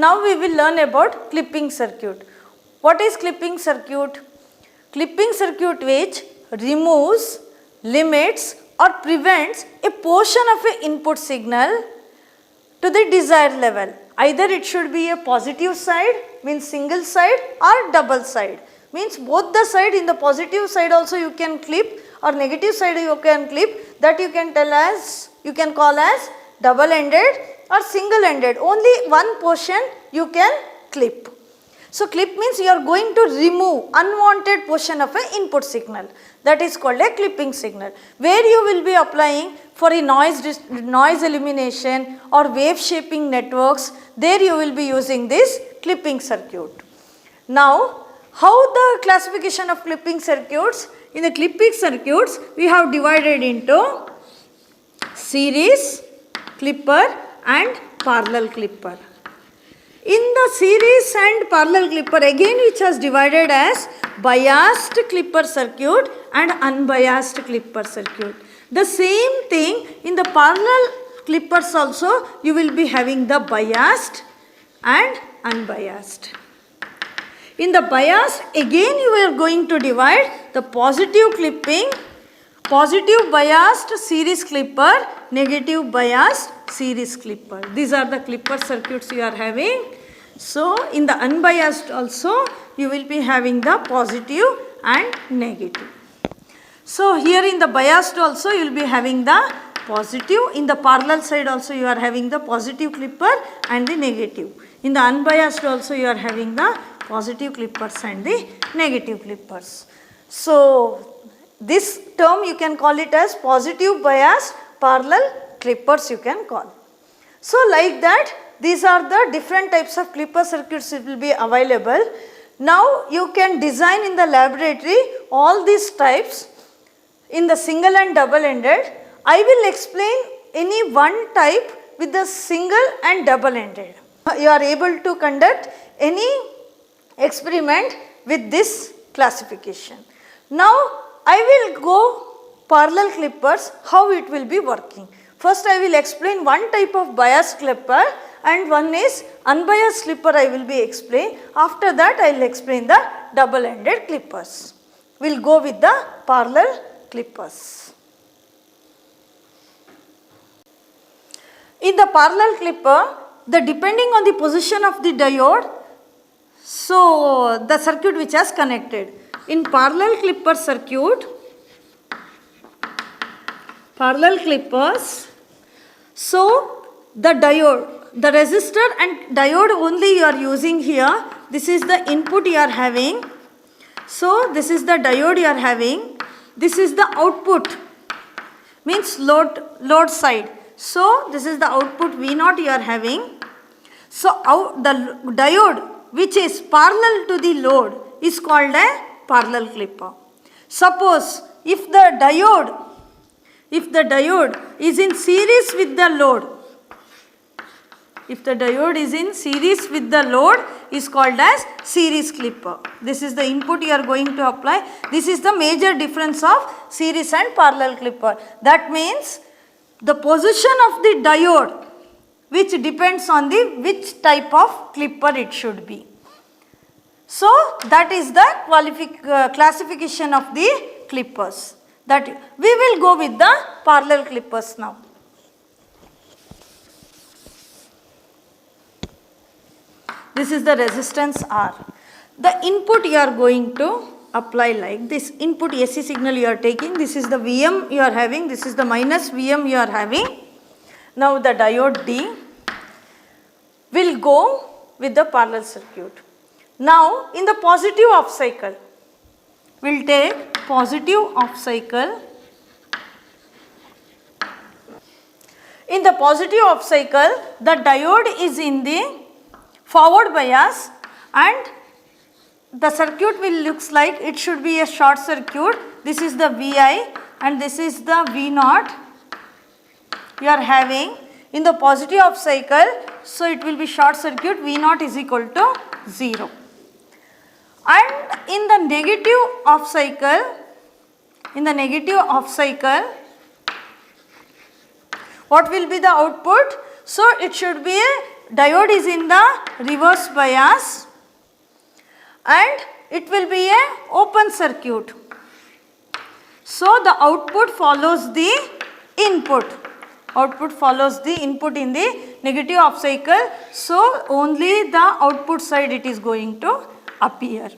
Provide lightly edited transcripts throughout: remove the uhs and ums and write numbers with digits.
Now we will learn about clipping circuit. What is clipping circuit? Clipping circuit which removes, limits or prevents a portion of an input signal to the desired level. Either it should be a positive side, means single side, or double side. Means both the side, in the positive side also you can clip, or negative side you can clip, that you can tell as, you can call as double ended or single ended. Only one portion you can clip. So clip means you are going to remove unwanted portion of an input signal. That is called a clipping signal, where you will be applying for a noise elimination or wave shaping networks. There you will be using this clipping circuit. Now, how the classification of clipping circuits? In the clipping circuits, we have divided into series clipper and parallel clipper. In the series and parallel clipper, again which was divided as biased clipper circuit and unbiased clipper circuit. The same thing in the parallel clippers also, you will be having the biased and unbiased. In the biased, again you are going to divide the positive clipping, positive biased series clipper, negative biased series clipper. These are the clipper circuits you are having. So, in the unbiased also, you will be having the positive and negative. So, here in the biased also, you will be having the positive. In the parallel side also, you are having the positive clipper and the negative. In the unbiased also, you are having the positive clippers and the negative clippers. So, this term you can call it as positive biased parallel clippers you can call. So, like that, these are the different types of clipper circuits will be available. Now, you can design in the laboratory all these types in the single and double ended. I will explain any one type with the single and double ended. You are able to conduct any experiment with this classification. Now, I will go parallel clippers, how it will be working. First, I will explain one type of biased clipper and one is unbiased clipper I will be explain. After that, I will explain the double ended clippers. We will go with the parallel clippers. In the parallel clipper, depending on the position of the diode, so the circuit which has connected. In parallel clipper circuit, parallel clippers, so the diode, the resistor and diode only you are using here. This is the input you are having. So this is the diode you are having. This is the output, means load side. So this is the output V0 you are having. So the diode which is parallel to the load is called a parallel clipper. Suppose if the diode is in series with the load, if the diode is in series with the load is called as series clipper. This is the input you are going to apply. This is the major difference of series and parallel clipper. That means the position of the diode which depends on the which type of clipper it should be. So that is the classification of the clippers. That we will go with the parallel clippers now. This is the resistance R. The input you are going to apply like this. Input AC signal you are taking. This is the VM you are having. This is the minus VM you are having. Now the diode D will go with the parallel circuit. Now in the positive off cycle, we will take positive off cycle. In the positive off cycle, the diode is in the forward bias and the circuit will looks like it should be a short circuit. This is the VI and this is the V0 you are having in the positive off cycle. So it will be short circuit, V0 is equal to 0. And in the negative off cycle, what will be the output? So it should be a diode is in the reverse bias and it will be a open circuit. So the output follows the input. Output follows the input in the negative half cycle. So only the output side it is going to appear.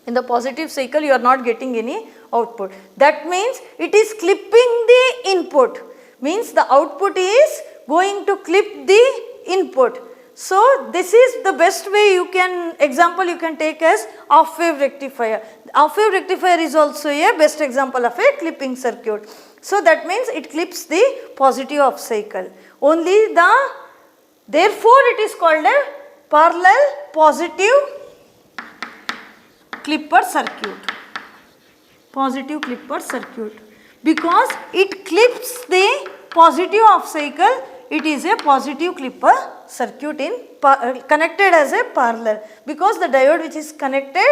In the positive cycle you are not getting any output. That means it is clipping the input. Means the output is going to clip the input. So this is the best way you can, example you can take as half wave rectifier. Half wave rectifier is also a best example of a clipping circuit. So that means it clips the positive half cycle. Only therefore it is called a parallel positive clipper circuit. Positive clipper circuit. Because it clips the positive half cycle, it is a positive clipper circuit in connected as a parallel. Because the diode which is connected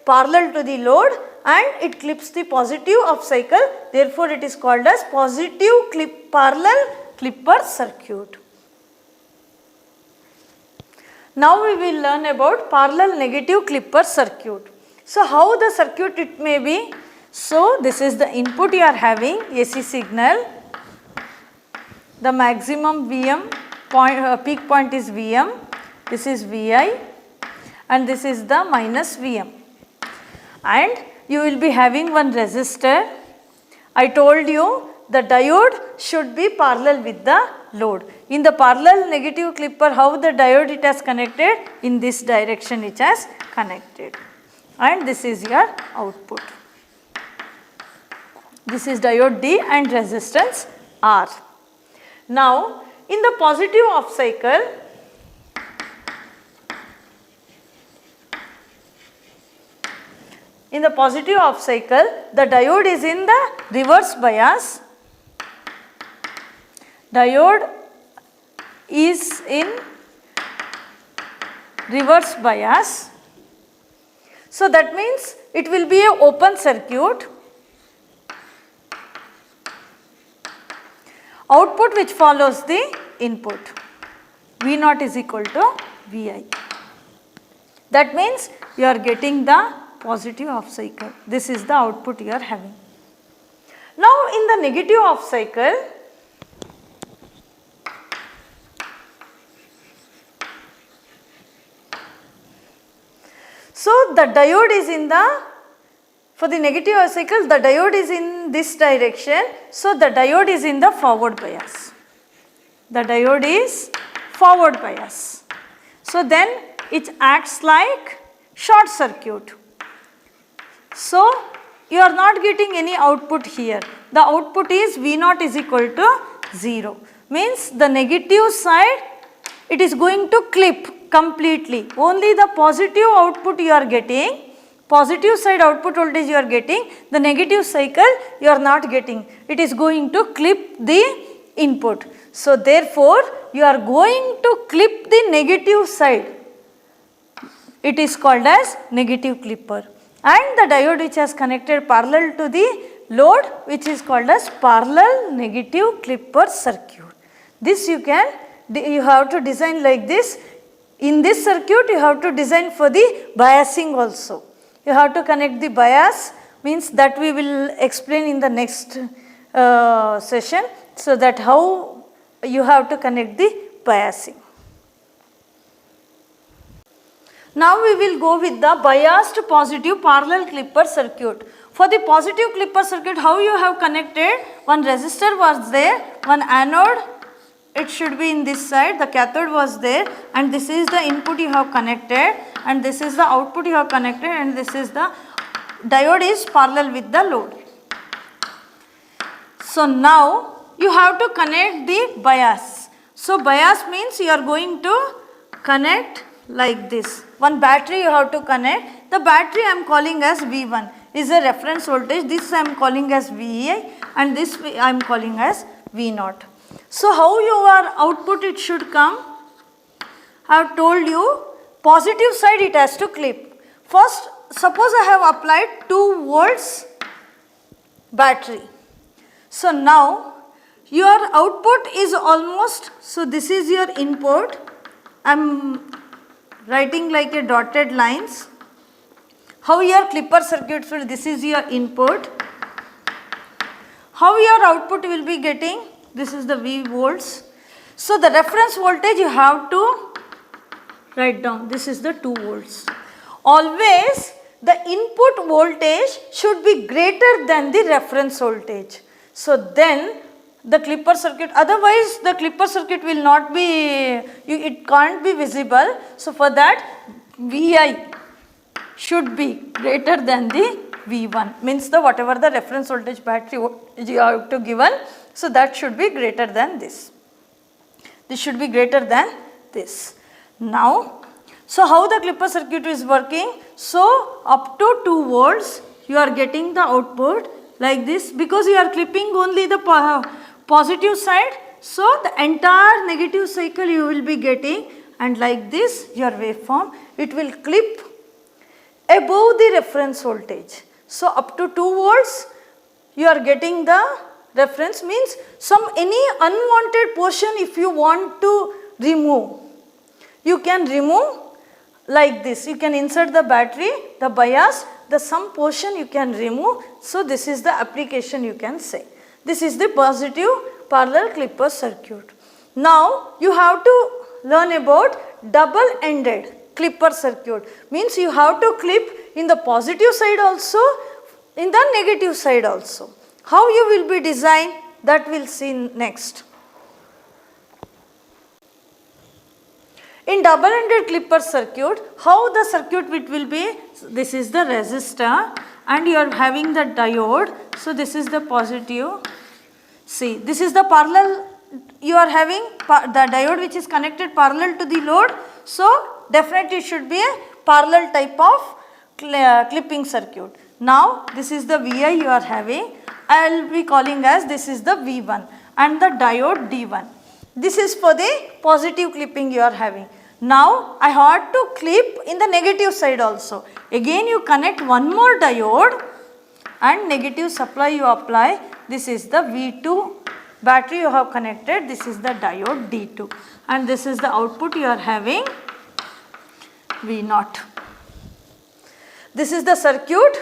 parallel to the load and it clips the positive half cycle, therefore it is called as positive parallel clipper circuit. Now we will learn about parallel negative clipper circuit. So how the circuit it may be? So this is the input you are having, AC signal. The maximum VM point, peak point is VM, this is Vi and this is the minus VM. And you will be having one resistor. I told you the diode should be parallel with the load. In the parallel negative clipper, how the diode it has connected? In this direction it has connected. And this is your output. This is diode D and resistance R. Now, in the positive half cycle, the diode is in the reverse bias. Diode is in reverse bias. So that means it will be an open circuit. Output which follows the input. V0 is equal to Vi. That means you are getting the positive half cycle. This is the output you are having. Now in the negative half cycle, so the diode is in the, for the negative half cycle, the diode is in this direction. So the diode is in the forward bias. The diode is forward bias. So then it acts like short circuit. So you are not getting any output here. The output is V0 is equal to 0. Means the negative side it is going to clip completely. Only the positive output you are getting. Positive side output voltage you are getting, the negative cycle you are not getting. It is going to clip the input. So therefore, you are going to clip the negative side. It is called as negative clipper. And the diode which has connected parallel to the load, which is called as parallel negative clipper circuit. This you have to design like this. In this circuit you have to design for the biasing also. You have to connect the bias, means that we will explain in the next session. So that how you have to connect the biasing. Now we will go with the biased positive parallel clipper circuit. For the positive clipper circuit, how you have connected? One resistor was there, one anode, it should be in this side, the cathode was there, and this is the input you have connected, and this is the output you have connected, and this is the diode is parallel with the load. So now you have to connect the bias. So bias means you are going to connect like this. One battery you have to connect. The battery I am calling as V1 is a reference voltage. This I am calling as VEI and this I am calling as V0. So how your output it should come? I have told you positive side it has to clip. First suppose I have applied 2 volts battery. So now Your output is almost, so this is your input. I am writing like a dotted lines. How your clipper circuit will, this is your input. How your output will be getting, this is the V volts. So the reference voltage you have to write down, this is the 2 volts. Always the input voltage should be greater than the reference voltage. So then the clipper circuit, otherwise the clipper circuit will not be, it can't be visible. So for that Vi should be greater than the V1, means the whatever the reference voltage battery you have to given, so that should be greater than this. This should be greater than this. Now, so how the clipper circuit is working? So up to 2 volts you are getting the output like this, because you are clipping only the positive side. So the entire negative cycle you will be getting, and like this your waveform, it will clip above the reference voltage. So up to 2 volts you are getting the reference, means any unwanted portion if you want to remove, you can remove like this. You can insert the battery, the bias, the some portion you can remove. So this is the application you can say. This is the positive parallel clipper circuit. Now you have to learn about double ended clipper circuit, means you have to clip in the positive side also, in the negative side also. How you will be designed, that we will see next. In double ended clipper circuit, how the circuit it will be, this is the resistor and you are having the diode. So this is the positive. See, this is the parallel, you are having the diode which is connected parallel to the load. So definitely it should be a parallel type of clipping circuit. Now this is the Vi you are having, I will be calling as this is the V1 and the diode D1. This is for the positive clipping you are having. Now I have to clip in the negative side also. Again you connect one more diode and negative supply you apply. This is the V2 battery you have connected, this is the diode D2, and this is the output you are having V0. This is the circuit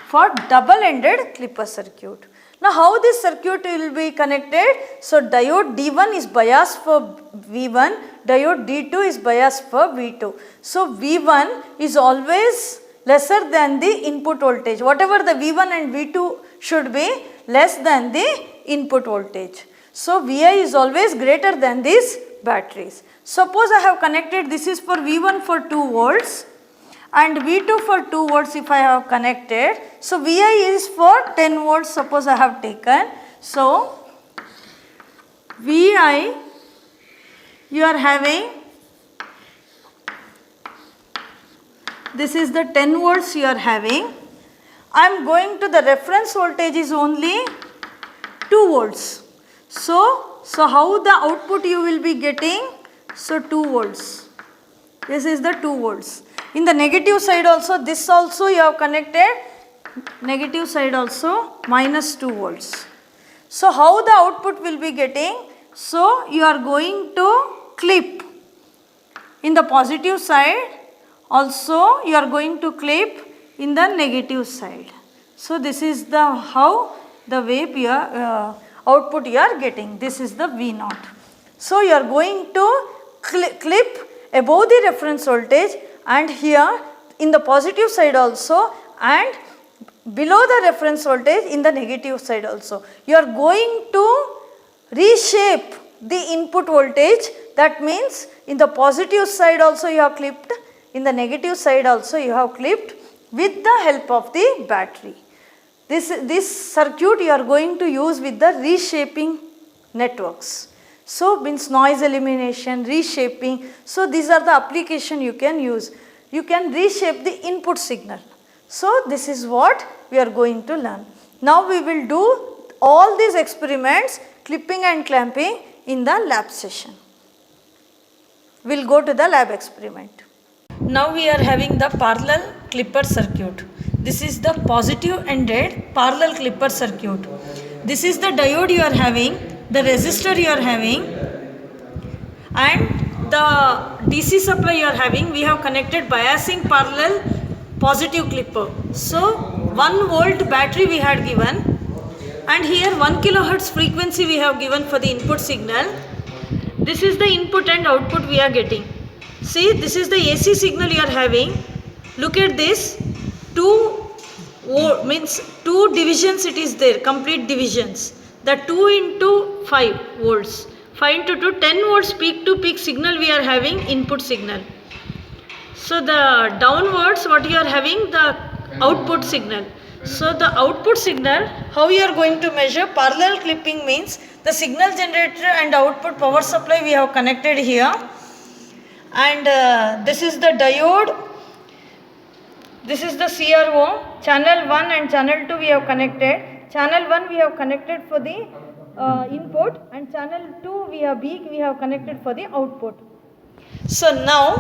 for double ended clipper circuit. Now how this circuit will be connected? So diode D1 is biased for V1, diode D2 is biased for V2. So V1 is always lesser than the input voltage. Whatever the V1 and V2 should be less than the input voltage. So Vi is always greater than these batteries. Suppose I have connected, this is for V1 for 2 volts and V2 for 2 volts if I have connected. So Vi is for 10 volts, suppose I have taken. So Vi you are having, this is the 10 volts you are having. I am going to the reference voltage is only 2 volts. So how the output you will be getting? So 2 volts. This is the 2 volts. In the negative side also, this also you have connected, negative side also minus 2 volts. So how the output will be getting? So you are going to clip in the positive side, also you are going to clip in the negative side. So this is the how the wave you are, output you are getting. This is the V0. So you are going to clip above the reference voltage and here in the positive side also and below the reference voltage in the negative side also. You are going to reshape the input voltage, that means in the positive side also you have clipped, in the negative side also you have clipped with the help of the battery. This circuit you are going to use with the reshaping networks. So means noise elimination, reshaping. So these are the application you can use. You can reshape the input signal. So this is what we are going to learn. Now we will do all these experiments, clipping and clamping, in the lab session. We will go to the lab experiment. Now we are having the parallel clipper circuit. This is the positive ended parallel clipper circuit. This is the diode you are having. the resistor you are having and the DC supply you are having, we have connected biasing parallel positive clipper. So 1 volt battery we had given, and here 1 kilohertz frequency we have given for the input signal. This is the input and output we are getting. See, this is the AC signal you are having. Look at this. 2 divisions it is there, complete divisions. The 2 into 5 volts. 5 into 2, 10 volts peak to peak signal we are having, input signal. So the downwards what you are having, the output signal. So the output signal, how you are going to measure? Parallel clipping means the signal generator and output power supply we have connected here, and this is the diode, this is the CRO, channel 1 and channel 2 we have connected. Channel 1 we have connected for the input, and channel 2 we have connected for the output. So now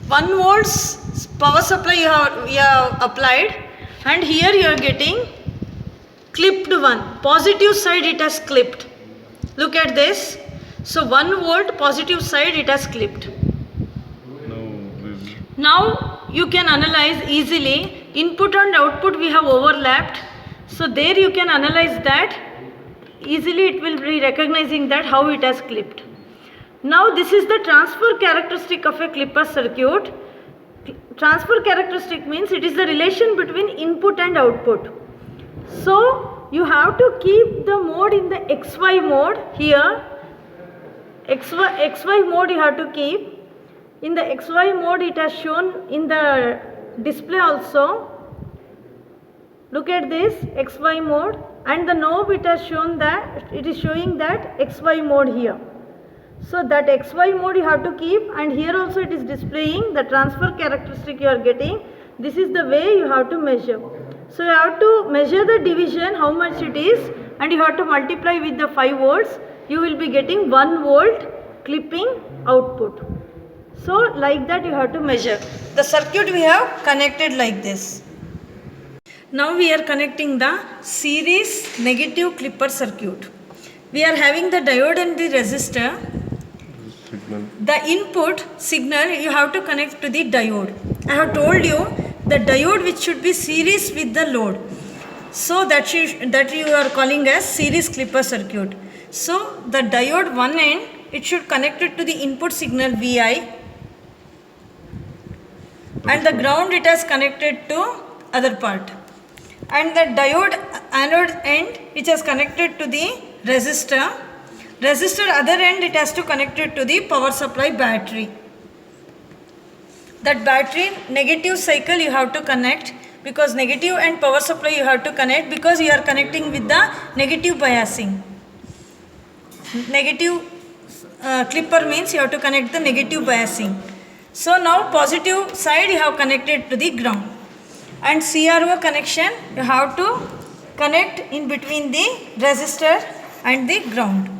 1 volts power supply you have applied, and here you are getting clipped one. Positive side it has clipped. Look at this. So 1 volt positive side it has clipped. Now you can analyze easily. Input and output we have overlapped. So there you can analyze that. Easily it will be recognizing that how it has clipped. Now this is the transfer characteristic of a clipper circuit. Transfer characteristic means it is the relation between input and output. So you have to keep the mode in the XY mode here. XY mode you have to keep. In the XY mode it has shown in the display also. Look at this XY mode, and the knob it has shown that it is showing that XY mode here. So that XY mode you have to keep, and here also it is displaying the transfer characteristic you are getting. This is the way you have to measure. So you have to measure the division how much it is, and you have to multiply with the 5 volts. You will be getting 1 volt clipping output. So like that you have to measure. The circuit we have connected like this. Now we are connecting the series negative clipper circuit. We are having the diode and the resistor. The input signal you have to connect to the diode. I have told you the diode which should be series with the load. So that you are calling as series clipper circuit. So the diode one end it should connect it to the input signal Vi, and the ground it has connected to other part, and the diode anode end which has connected to the resistor. Resistor other end it has to connect it to the power supply battery. That battery negative cycle you have to connect, because negative and power supply you have to connect, because you are connecting with the negative biasing. Negative clipper means you have to connect the negative biasing. So now positive side you have connected to the ground, and CRO connection you have to connect in between the resistor and the ground.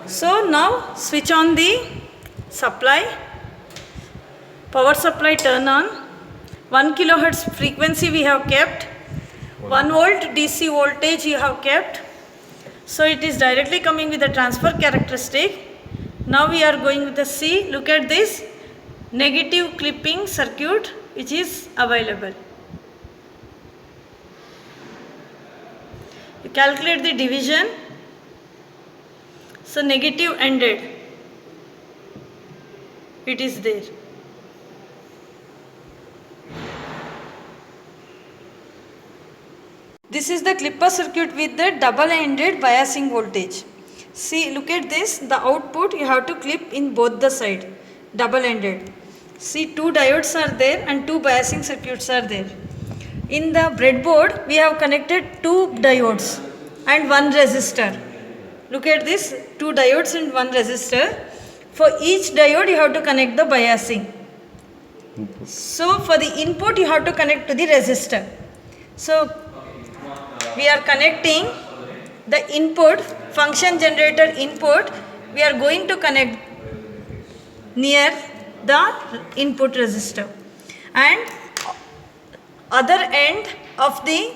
So now switch on the supply, power supply turn on, 1 kilohertz frequency we have kept, 1 volt DC voltage you have kept. So it is directly coming with the transfer characteristic. Now we are going with the C. Look at this negative clipping circuit which is available. You calculate the division. So negative ended. It is there. This is the clipper circuit with the double-ended biasing voltage. See, look at this. The output you have to clip in both the side, double-ended. See, 2 diodes are there and 2 biasing circuits are there. In the breadboard, we have connected 2 diodes and 1 resistor. Look at this, 2 diodes and 1 resistor. For each diode, you have to connect the biasing. So, for the input, you have to connect to the resistor. So, we are connecting the input, function generator input, we are going to connect near the input resistor, and other end of the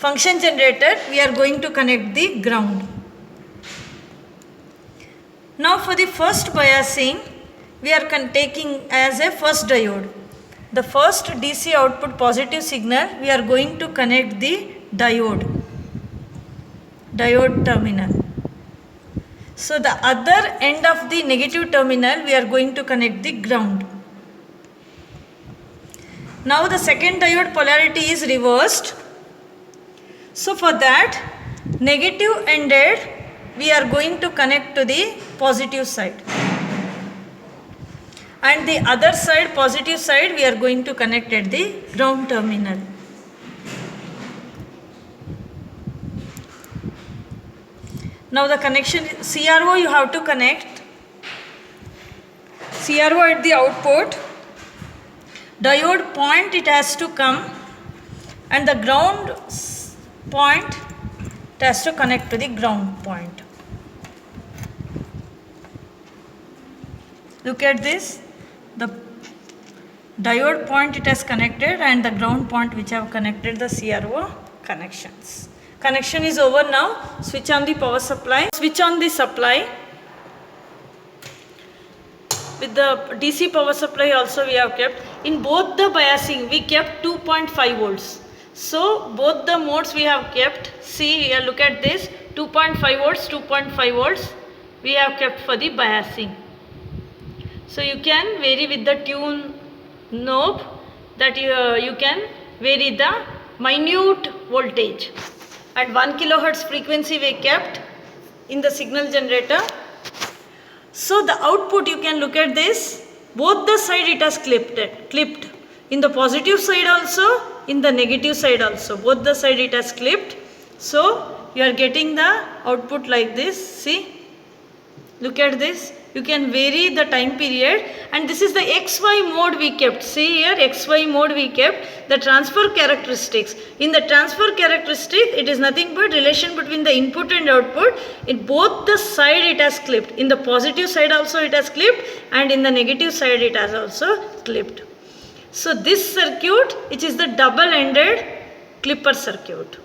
function generator, we are going to connect the ground. Now for the first biasing, we are taking as a first diode. The first DC output positive signal, we are going to connect the diode terminal. So the other end of the negative terminal, we are going to connect the ground. Now the second diode polarity is reversed. So for that, negative ended, we are going to connect to the positive side. And the other side, positive side, we are going to connect at the ground terminal. Now the connection, CRO you have to connect. CRO at the output. Diode point it has to come. And the ground point it has to connect to the ground point. Look at this. The diode point it has connected and the ground point which have connected the CRO connections. Connection is over now. Switch on the power supply. Switch on the supply. With the DC power supply also we have kept. In both the biasing we kept 2.5 volts. So both the modes we have kept. See here, look at this. 2.5 volts, 2.5 volts we have kept for the biasing. So you can vary with the tune knob that you can vary the minute voltage. At 1 kilohertz frequency we kept in the signal generator. So the output you can look at this, both the side it has clipped. In the positive side also, in the negative side also, both the side it has clipped. So you are getting the output like this, see, look at this. You can vary the time period, and this is the XY mode we kept. See here, XY mode we kept. The transfer characteristics. In the transfer characteristic, it is nothing but relation between the input and output. In both the side it has clipped. In the positive side also it has clipped, and in the negative side it has also clipped. So this circuit, which is the double-ended clipper circuit.